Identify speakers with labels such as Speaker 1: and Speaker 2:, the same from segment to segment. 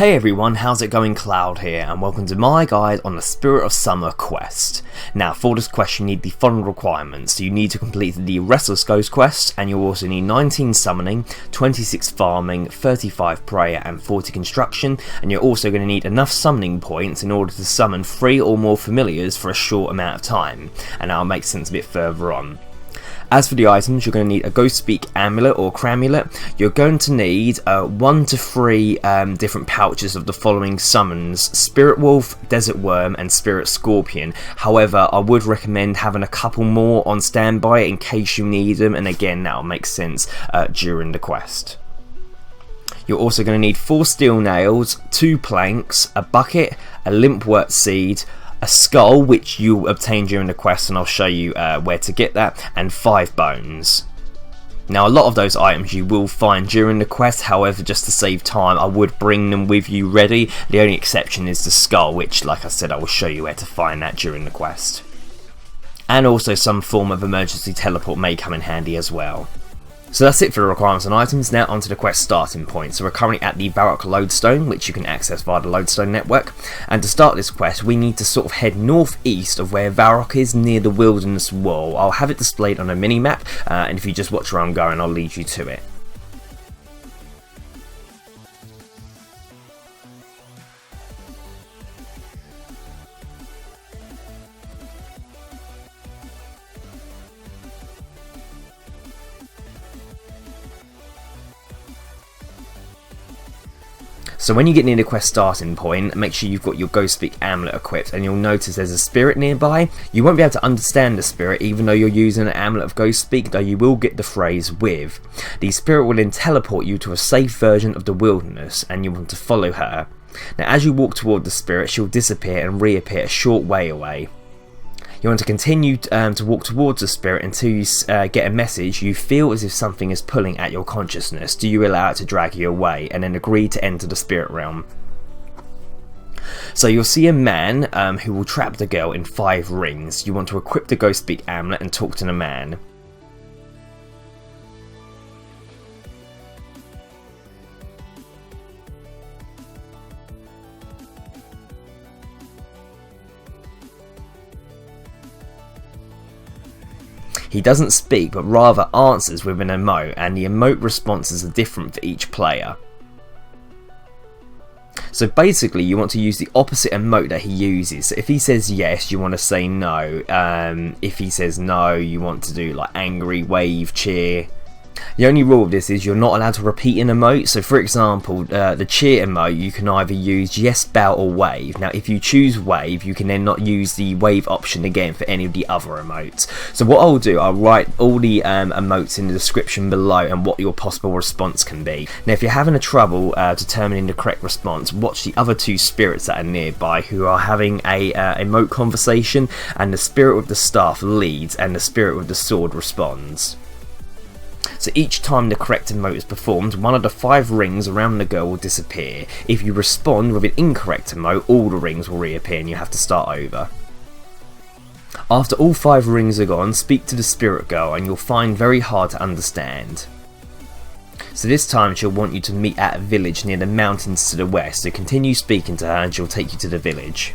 Speaker 1: Hey everyone, how's it going? Cloud here, and welcome to my guide on the Spirit of Summer quest. Now, for this quest you need the following requirements. So you need to complete the Restless Ghost quest, and you'll also need 19 summoning, 26 farming, 35 prayer, and 40 construction, and you're also going to need enough summoning points in order to summon 3 or more familiars for a short amount of time, and that'll make sense a bit further on. As for the items, you're going to need a Ghostspeak amulet or cramulet. You're going to need 1 to 3 different pouches of the following summons: Spirit Wolf, Desert Worm, and Spirit Scorpion. However, I would recommend having a couple more on standby in case you need them, and again, that'll make sense during the quest. You're also going to need 4 steel nails, 2 planks, a bucket, a Limpwurt seed, a skull, which you obtain during the quest, and I'll show you where to get that, and 5 bones. Now, a lot of those items you will find during the quest, however, just to save time, I would bring them with you ready. The only exception is the skull, which, like I said, I will show you where to find that during the quest. And also some form of emergency teleport may come in handy as well. So that's it for the requirements and items. Now onto the quest starting point. So we're currently at the Varrock Lodestone, which you can access via the Lodestone network. And to start this quest, we need to sort of head northeast of where Varrock is, near the Wilderness Wall. I'll have it displayed on a mini-map, and if you just watch where I'm going, I'll lead you to it. So when you get near the quest starting point, make sure you've got your Ghostspeak amulet equipped, and you'll notice there's a spirit nearby. You won't be able to understand the spirit even though you're using an amulet of Ghostspeak, though you will get the phrase "with." The spirit will then teleport you to a safe version of the wilderness, and you want to follow her. Now as you walk toward the spirit, she'll disappear and reappear a short way away. You want to continue to walk towards the spirit until you get a message you feel as if something is pulling at your consciousness. Do you allow it to drag you away, and then agree to enter the spirit realm? So you'll see a man who will trap the girl in 5 rings. You want to equip the Ghostspeak amulet and talk to the man. He doesn't speak, but rather answers with an emote, and the emote responses are different for each player. So basically you want to use the opposite emote that he uses. So if he says yes, you want to say no. If he says no, you want to do like angry, wave, cheer. The only rule of this is you're not allowed to repeat an emote. So for example, the cheer emote, you can either use yes, bow, or wave. Now if you choose wave, you can then not use the wave option again for any of the other emotes. So what I'll do, I'll write all the emotes in the description below and what your possible response can be. Now if you're having a trouble determining the correct response, watch the other 2 spirits that are nearby who are having a emote conversation, and the spirit with the staff leads and the spirit with the sword responds. So each time the correct emote is performed, one of the 5 rings around the girl will disappear. If you respond with an incorrect emote, all the rings will reappear and you have to start over. After all 5 rings are gone, speak to the spirit girl, and you'll find very hard to understand. So this time she'll want you to meet at a village near the mountains to the west, so continue speaking to her and she'll take you to the village.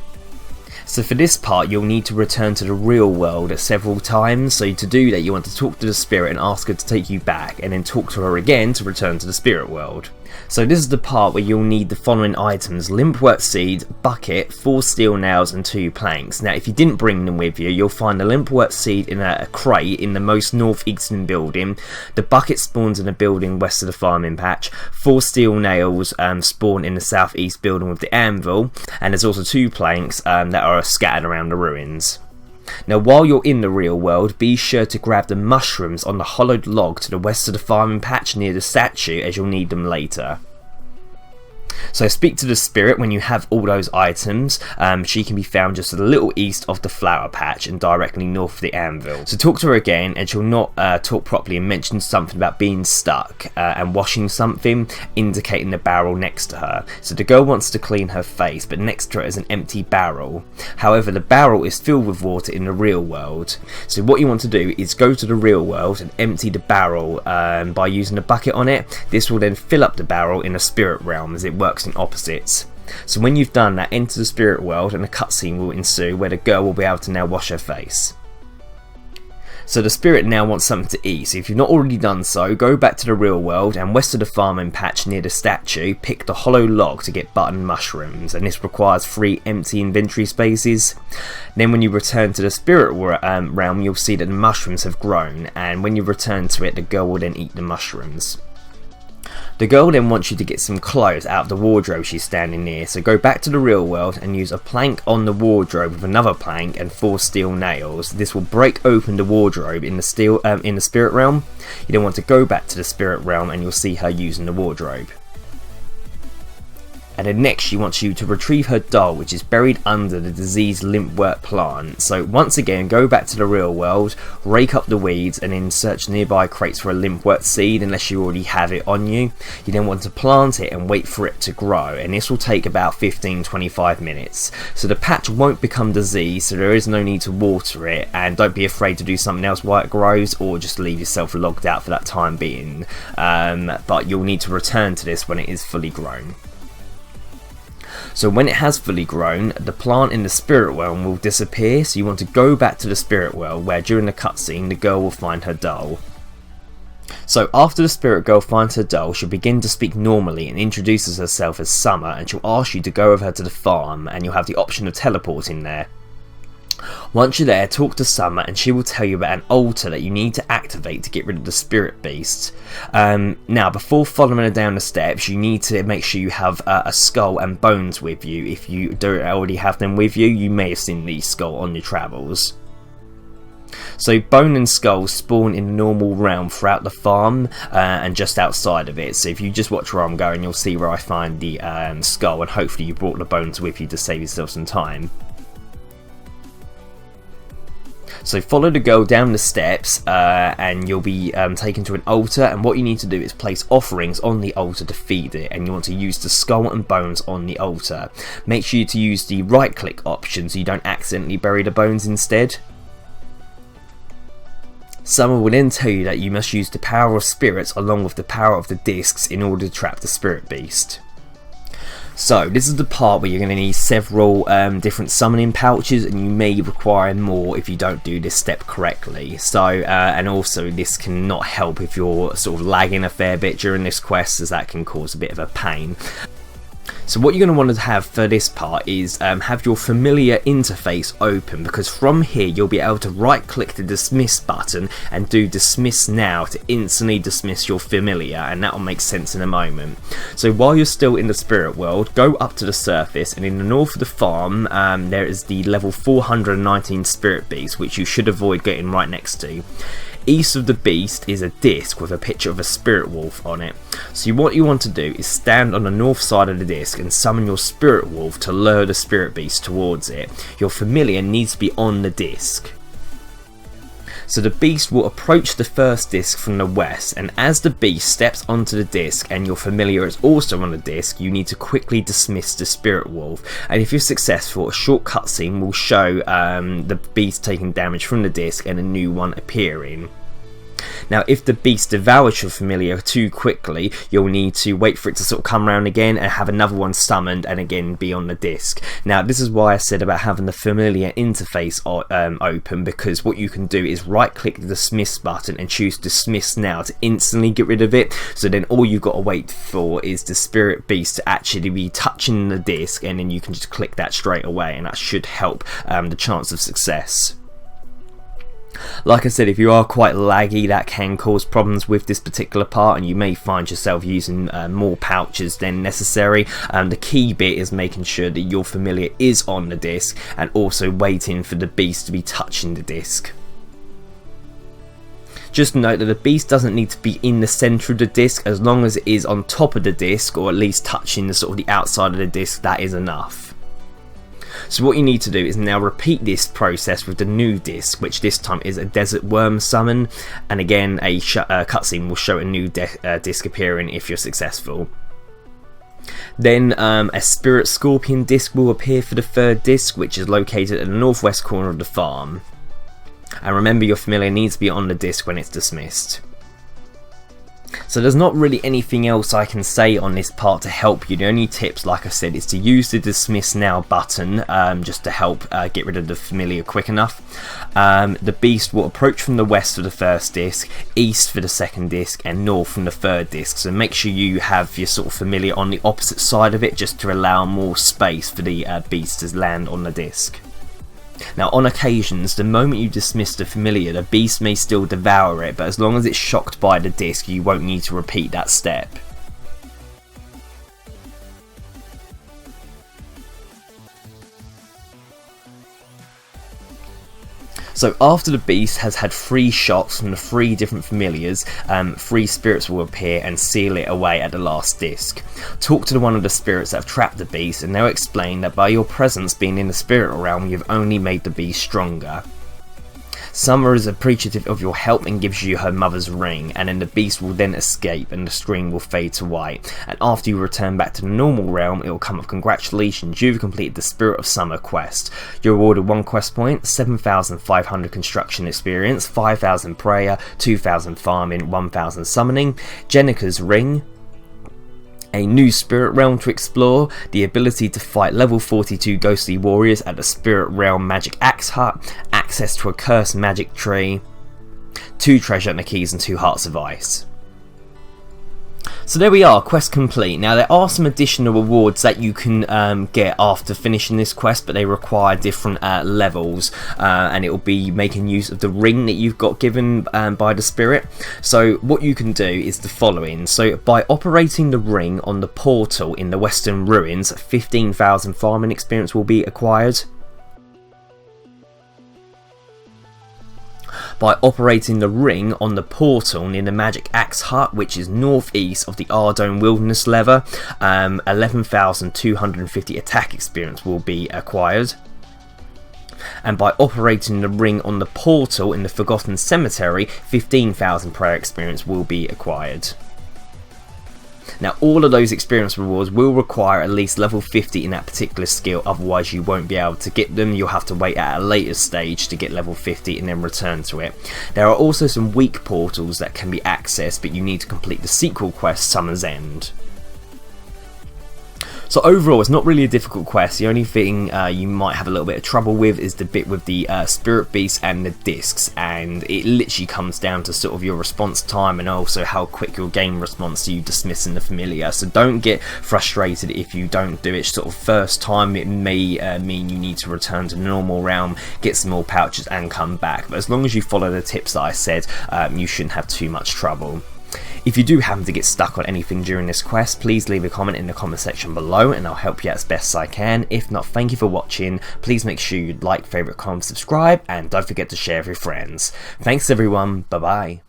Speaker 1: So for this part you'll need to return to the real world several times. So to do that you want to talk to the spirit and ask her to take you back, and then talk to her again to return to the spirit world. So this is the part where you'll need the following items: Limpwurt seed, bucket, 4 steel nails, and 2 planks. Now if you didn't bring them with you, you'll find the Limpwurt seed in a crate in the most northeastern building. The bucket spawns in a building west of the farming patch. 4 steel nails spawn in the southeast building with the anvil, and there's also 2 planks that are scattered around the ruins. Now while you're in the real world, be sure to grab the mushrooms on the hollowed log to the west of the farming patch near the statue, as you'll need them later. So speak to the spirit when you have all those items. She can be found just a little east of the flower patch and directly north of the anvil. So talk to her again, and she'll not talk properly and mention something about being stuck and washing something, indicating the barrel next to her. So the girl wants to clean her face, but next to her is an empty barrel. However, the barrel is filled with water in the real world. So what you want to do is go to the real world and empty the barrel by using a bucket on it. This will then fill up the barrel in a spirit realm, as it works in opposites. So when you've done that, enter the spirit world and a cutscene will ensue where the girl will be able to now wash her face. So the spirit now wants something to eat, so if you've not already done so, go back to the real world and west of the farming patch near the statue, pick the hollow log to get button mushrooms, and this requires 3 empty inventory spaces. Then when you return to the spirit realm, you'll see that the mushrooms have grown, and when you return to it, the girl will then eat the mushrooms. The girl then wants you to get some clothes out of the wardrobe she's standing near, so go back to the real world and use a plank on the wardrobe with another plank and 4 steel nails. This will break open the wardrobe in the spirit realm. You then want to go back to the spirit realm and you'll see her using the wardrobe. And then next she wants you to retrieve her doll, which is buried under the diseased Limpwurt plant. So once again, go back to the real world, rake up the weeds, and then search nearby crates for a Limpwurt seed unless you already have it on you. You then want to plant it and wait for it to grow, and this will take about 15-25 minutes. So the patch won't become diseased, so there is no need to water it, and don't be afraid to do something else while it grows, or just leave yourself logged out for that time being. But you'll need to return to this when it is fully grown. So when it has fully grown, the plant in the spirit realm will disappear, so you want to go back to the spirit world where during the cutscene the girl will find her doll. So after the spirit girl finds her doll, she'll begin to speak normally and introduces herself as Summer, and she'll ask you to go with her to the farm, and you'll have the option of teleporting there. Once you're there, talk to Summer and she will tell you about an altar that you need to activate to get rid of the spirit beast. Now before following her down the steps, you need to make sure you have a skull and bones with you. If you don't already have them with you, you may have seen these skull on your travels. So bone and skull spawn in the normal realm throughout the farm and just outside of it. So if you just watch where I'm going, you'll see where I find the skull, and hopefully you brought the bones with you to save yourself some time. So follow the girl down the steps and you'll be taken to an altar, and what you need to do is place offerings on the altar to feed it, and you want to use the skull and bones on the altar. Make sure to use the right click option so you don't accidentally bury the bones instead. Someone will then tell you that you must use the power of spirits along with the power of the discs in order to trap the spirit beast. So this is the part where you're going to need several different summoning pouches, and you may require more if you don't do this step correctly. So and also this can not help if you're sort of lagging a fair bit during this quest, as that can cause a bit of a pain. So what you're going to want to have for this part is have your familiar interface open, because from here you'll be able to right click the dismiss button and do dismiss now to instantly dismiss your familiar, and that will make sense in a moment. So while you're still in the spirit world, go up to the surface, and in the north of the farm there is the level 419 spirit beast, which you should avoid getting right next to. East of the beast is a disc with a picture of a spirit wolf on it. So what you want to do is stand on the north side of the disc and summon your spirit wolf to lure the spirit beast towards it. Your familiar needs to be on the disc. So the beast will approach the first disc from the west, and as the beast steps onto the disc and your familiar is also on the disc, you need to quickly dismiss the spirit wolf, and if you're successful, a short cutscene will show the beast taking damage from the disc and a new one appearing. Now if the beast devours your familiar too quickly, you'll need to wait for it to sort of come around again and have another one summoned and again be on the disc. Now this is why I said about having the familiar interface open, because what you can do is right click the dismiss button and choose dismiss now to instantly get rid of it. So then all you've got to wait for is the spirit beast to actually be touching the disc, and then you can just click that straight away, and that should help the chance of success. Like I said, if you are quite laggy, that can cause problems with this particular part, and you may find yourself using more pouches than necessary. The key bit is making sure that your familiar is on the disc and also waiting for the beast to be touching the disc. Just note that the beast doesn't need to be in the centre of the disc. As long as it is on top of the disc, or at least touching the sort of the outside of the disc, that is enough. So what you need to do is now repeat this process with the new disc, which this time is a desert worm summon, and again a cutscene will show a new disc appearing if you're successful. Then a spirit scorpion disc will appear for the third disc, which is located at the northwest corner of the farm. And remember, your familiar needs to be on the disc when it's dismissed. So there's not really anything else I can say on this part to help you. The only tips, like I said, is to use the dismiss now button just to help get rid of the familiar quick enough. The beast will approach from the west for the first disc, east for the second disc, and north from the third disc. So make sure you have your sort of familiar on the opposite side of it, just to allow more space for the beast to land on the disc. Now, on occasions, the moment you dismiss the familiar, the beast may still devour it, but as long as it's shocked by the disc, you won't need to repeat that step. So after the beast has had 3 shots from the 3 different familiars, 3 spirits will appear and seal it away at the last disc. Talk to one of the spirits that have trapped the beast, and they'll explain that by your presence being in the spirit realm, you've only made the beast stronger. Summer is appreciative of your help and gives you her mother's ring, and then the beast will then escape and the screen will fade to white. And after you return back to the normal realm, it will come up, congratulations, you've completed the Spirit of Summer quest. You're awarded 1 quest point, 7,500 construction experience, 5,000 prayer, 2,000 farming, 1,000 summoning, Jennifer's ring, a new spirit realm to explore, the ability to fight level 42 ghostly warriors at the Spirit Realm Magic Axe Hut, access to a cursed magic tree, 2 treasure hunter keys and 2 hearts of ice. So there we are, quest complete. Now there are some additional rewards that you can get after finishing this quest, but they require different levels, and it will be making use of the ring that you've got given by the spirit. So what you can do is the following. So by operating the ring on the portal in the Western Ruins, 15,000 farming experience will be acquired. By operating the ring on the portal near the Magic Axe Hut, which is northeast of the Ardone Wilderness Lever, 11,250 attack experience will be acquired. And by operating the ring on the portal in the Forgotten Cemetery, 15,000 prayer experience will be acquired. Now all of those experience rewards will require at least level 50 in that particular skill, otherwise you won't be able to get them. You'll have to wait at a later stage to get level 50 and then return to it. There are also some weak portals that can be accessed, but you need to complete the sequel quest, Summer's End. So overall, it's not really a difficult quest. The only thing you might have a little bit of trouble with is the bit with the spirit beast and the discs, and it literally comes down to sort of your response time and also how quick your game responds to you dismissing the familiar. So don't get frustrated if you don't do it sort of first time. It may mean you need to return to the normal realm, get some more pouches and come back, but as long as you follow the tips that I said, you shouldn't have too much trouble. If you do happen to get stuck on anything during this quest, please leave a comment in the comment section below and I'll help you out as best as I can. If not, thank you for watching. Please make sure you like, favourite, comment, subscribe, and don't forget to share with your friends. Thanks everyone, bye bye.